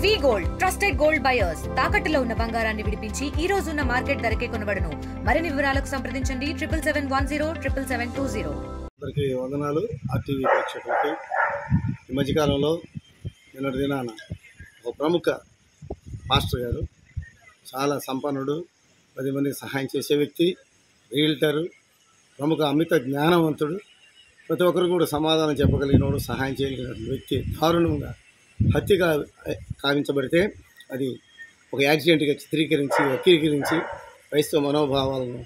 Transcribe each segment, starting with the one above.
వి gold trusted gold buyers తాకట్టులో ఉన్న బంగారాన్ని విడిపించి ఈ రోజు ఉన్న మార్కెట్ ధరకే కొనబడును. మరిన్ని వివరాలకు సంప్రదించండి 7771077720. అందరికీ వందనాలు. ఆర్టీవీ ప్రేక్షకులకి ఈ మధ్యకాలంలో నిన్నటి దినాన ఒక ప్రముఖ పాస్టర్ గారు, చాలా సంపన్నుడు, 10 మందికి సహాయం చేసే వ్యక్తి, రియల్టరు, ప్రముఖ అమిత జ్ఞానవంతుడు, ప్రతి ఒక్కరు కూడా సమాధానం చెప్పగలిగినవాడు, సహాయం చేయగలిగిన వ్యక్తి దారుణంగా హత్య కావించబడితే అది ఒక యాక్సిడెంట్గా చిత్రీకరించి వక్రీకరించి క్రైస్తవ మనోభావాలను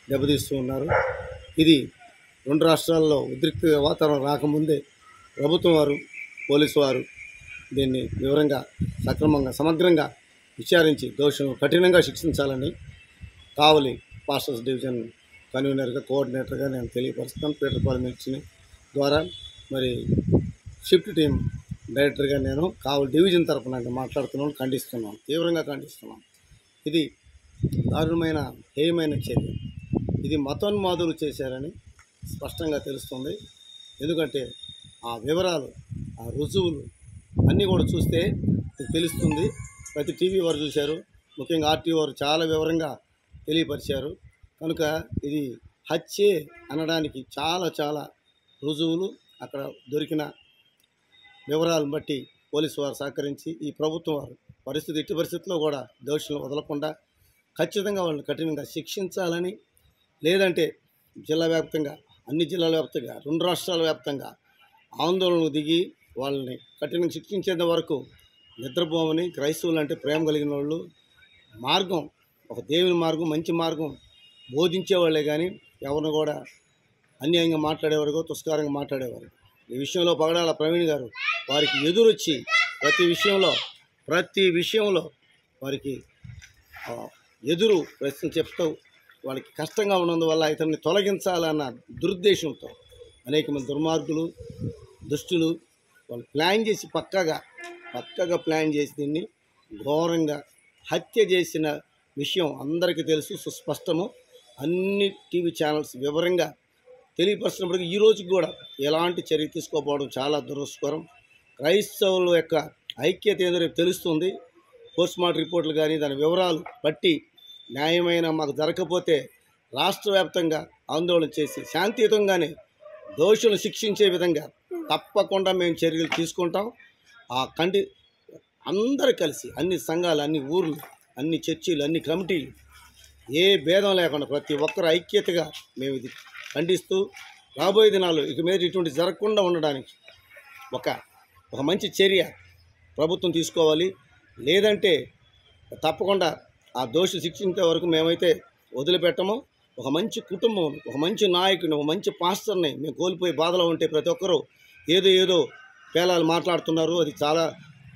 దెబ్బతీస్తూ ఉన్నారు. ఇది 2 రాష్ట్రాల్లో ఉద్రిక్త వాతావరణం రాకముందే ప్రభుత్వం వారు, పోలీసు వారు దీన్ని వివరంగా, సక్రమంగా, సమగ్రంగా విచారించి దోషులను కఠినంగా శిక్షించాలని కావలి పాస్టర్స్ డివిజన్ కన్వీనర్గా, కోఆర్డినేటర్గా నేను తెలియపరుస్తాను. పీటర్పాలెం మిర్చిని ద్వారా మరి షిఫ్ట్ టీం డైరెక్టర్గా నేను కావలి డివిజన్ తరఫున మాట్లాడుతున్నాను, ఖండిస్తున్నాను, తీవ్రంగా ఖండిస్తున్నాను. ఇది దారుణమైన, హేయమైన చర్య. ఇది మతోన్మాదులు చేశారని స్పష్టంగా తెలుస్తుంది. ఎందుకంటే ఆ వివరాలు, ఆ రుజువులు అన్నీ కూడా చూస్తే తెలుస్తుంది. ప్రతి టీవీ వారు చూశారు, ముఖ్యంగా ఆర్టీవీ వారు చాలా వివరంగా తెలియపరిచారు. కనుక ఇది హత్యే అనడానికి చాలా రుజువులు అక్కడ దొరికిన వివరాలను బట్టి పోలీసు వారు సహకరించి ఈ ప్రభుత్వం వారు ఎట్టి పరిస్థితుల్లో కూడా దోషులను వదలకుండా ఖచ్చితంగా వాళ్ళని కఠినంగా శిక్షించాలని, లేదంటే జిల్లా వ్యాప్తంగా, అన్ని జిల్లాల వ్యాప్తంగా, 2 రాష్ట్రాల వ్యాప్తంగా ఆందోళనకు దిగి వాళ్ళని కఠినంగా శిక్షించేంత వరకు నిద్రపోమని, క్రైస్తవులు అంటే ప్రేమ కలిగిన వాళ్ళు, మార్గం ఒక దేవుని మార్గం, మంచి మార్గం బోధించేవాళ్ళే కానీ ఎవరిని కూడా అన్యాయంగా మాట్లాడేవారుగో, తుస్కారంగా మాట్లాడేవారు. ఈ విషయంలో పగడాల ప్రవీణ్ గారు వారికి ఎదురొచ్చి ప్రతి విషయంలో వారికి ఎదురు ప్రశ్న చెప్తూ వాళ్ళకి కష్టంగా ఉన్నందువల్ల ఇతన్ని తొలగించాలన్న దురుద్దేశంతో అనేక మంది దుర్మార్గులు, దుష్టులు వాళ్ళు ప్లాన్ చేసి పక్కగా ప్లాన్ చేసి దీన్ని ఘోరంగా హత్య చేసిన విషయం అందరికీ తెలుసు, సుస్పష్టము. అన్ని టీవీ ఛానల్స్ వివరంగా తెలియపరిచినప్పటికీ ఈ రోజుకి కూడా ఎలాంటి చర్య తీసుకోకపోవడం చాలా దురదృష్టకరం. క్రైస్తవుల యొక్క ఐక్యత ఏదో రేపు తెలుస్తుంది. పోస్ట్మార్టం రిపోర్టులు కానీ దాని వివరాలు బట్టి న్యాయమైన మాకు జరగకపోతే రాష్ట్ర వ్యాప్తంగా ఆందోళన చేసి శాంతియుతంగానే దోషులను శిక్షించే విధంగా తప్పకుండా మేము చర్యలు తీసుకుంటాం. అందరూ కలిసి, అన్ని సంఘాలు, అన్ని ఊర్లు, అన్ని చర్చిలు, అన్ని కమిటీలు ఏ భేదం లేకుండా ప్రతి ఒక్కరు ఐక్యతగా మేము ఇది ఖండిస్తూ రాబోయే దినాలు ఇక మీద ఇటువంటి జరగకుండా ఉండడానికి ఒక మంచి చర్య ప్రభుత్వం తీసుకోవాలి. లేదంటే తప్పకుండా ఆ దోషి శిక్షించే వరకు మేమైతే వదిలిపెట్టము. ఒక మంచి కుటుంబం, ఒక మంచి నాయకుని, ఒక మంచి పాస్టర్ని మేము కోల్పోయి బాధలో ఉంటే ప్రతి ఒక్కరూ ఏదో పేలాలు మాట్లాడుతున్నారు. అది చాలా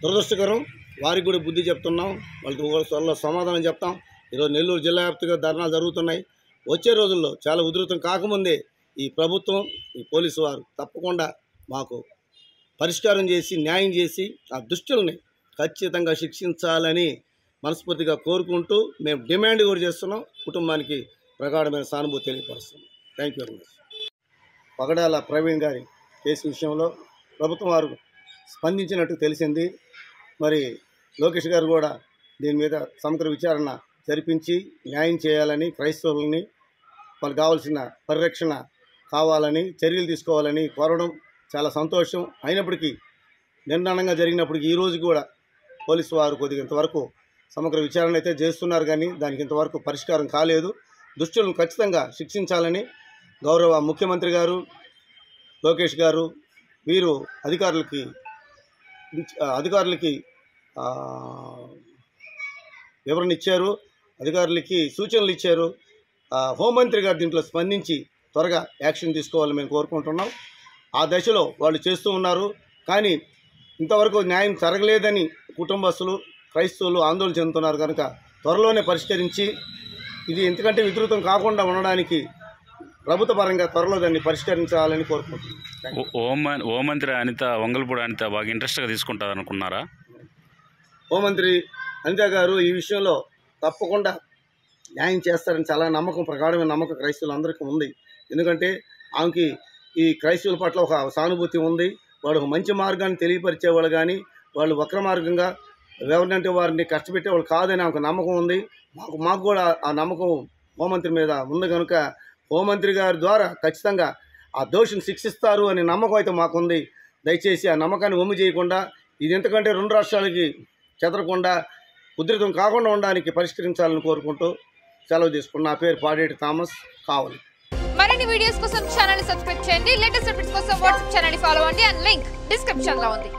దురదృష్టకరం. వారికి కూడా బుద్ధి చెప్తున్నాం, వాళ్ళకి సమాధానం చెప్తాం. ఈరోజు నెల్లూరు జిల్లా వ్యాప్తంగా ధర్నాలు జరుగుతున్నాయి. వచ్చే రోజుల్లో చాలా ఉధృతం కాకముందే ఈ ప్రభుత్వం, ఈ పోలీసు వారు తప్పకుండా మాకు పరిష్కారం చేసి, న్యాయం చేసి ఆ దుష్టుల్ని ఖచ్చితంగా శిక్షించాలని మనస్ఫూర్తిగా కోరుకుంటూ మేము డిమాండ్ కూడా చేస్తున్నాం. కుటుంబానికి ప్రగాఢమైన సానుభూతి తెలియపరుస్తున్నాం. Thank you very much. Pagadala Praveen గారి కేసు విషయంలో ప్రభుత్వం వారు స్పందించినట్టు తెలిసింది. మరి లోకేష్ గారు కూడా దీని మీద సమగ్ర విచారణ జరిపించి న్యాయం చేయాలని, క్రైస్తవులని వాళ్ళకి కావాల్సిన పరిరక్షణ కావాలని, చర్యలు తీసుకోవాలని కోరడం చాలా సంతోషం. అయినప్పటికీ నిర్ణయంగా జరిగినప్పటికీ ఈరోజు కూడా పోలీసు వారు కొద్దిగా ఇంతవరకు సమగ్ర విచారణ అయితే చేస్తున్నారు, కానీ దానికి ఇంతవరకు పరిష్కారం కాలేదు. దుష్టులను ఖచ్చితంగా శిక్షించాలని గౌరవ ముఖ్యమంత్రి గారు, లోకేష్ గారు వీరు అధికారులకి వివరణ ఇచ్చారు, అధికారులకి సూచనలు ఇచ్చారు. హోంమంత్రి గారు దీంట్లో స్పందించి త్వరగా యాక్షన్ తీసుకోవాలని మేము కోరుకుంటున్నాం. ఆ దశలో వాళ్ళు చేస్తూ ఉన్నారు, కానీ ఇంతవరకు న్యాయం జరగలేదని కుటుంబస్తులు, క్రైస్తవులు ఆందోళన చెందుతున్నారు. కనుక త్వరలోనే పరిష్కరించి ఇది ఎందుకంటే విధృతం కాకుండా ఉండడానికి ప్రభుత్వ పరంగా త్వరలో దాన్ని పరిష్కరించాలని కోరుకుంటున్నాం. హోంమంత్రి అనిత వంగల్పూడి అనిత బాగా ఇంట్రెస్ట్గా తీసుకుంటారు అనుకున్నారా? హోంమంత్రి అనిత గారు ఈ విషయంలో తప్పకుండా న్యాయం చేస్తారని చాలా నమ్మకం, ప్రగాఢమైన నమ్మకం క్రైస్తవులందరికీ ఉంది. ఎందుకంటే ఆమెకి ఈ క్రైస్తవుల పట్ల ఒక సానుభూతి ఉంది. వాడు ఒక మంచి మార్గాన్ని తెలియపరిచేవాళ్ళు, కానీ వాళ్ళు వక్ర మార్గంగా ఎవరినంటే వారిని కష్టపెట్టే వాళ్ళు కాదని ఒక నమ్మకం ఉంది. మాకు కూడా ఆ నమ్మకం హోంమంత్రి మీద ఉంది కనుక హోంమంత్రి గారి ద్వారా ఖచ్చితంగా ఆ దోషిని శిక్షిస్తారు అనే నమ్మకం అయితే మాకుంది. దయచేసి ఆ నమ్మకాన్ని వమ్ము చేయకుండా ఇది ఎంతకంటే 2 రాష్ట్రాలకి చెదరకుండా ఉధృతం కాకుండా ఉండడానికి పరిష్కరించాలని కోరుకుంటూ సెలవు తీసుకున్న. నా పేరు పాడేటి థామస్, కావలి. మరిన్ని వీడియోస్ కోసం ఛానల్ ని సబ్స్క్రైబ్ చేయండి. లేటెస్ట్ అప్డేట్స్ కోసం వాట్సాప్ ఛానల్ ని ఫాలో అవ్వండి. అండ్ లింక్ డిస్క్రిప్షన్ లో ఉంది.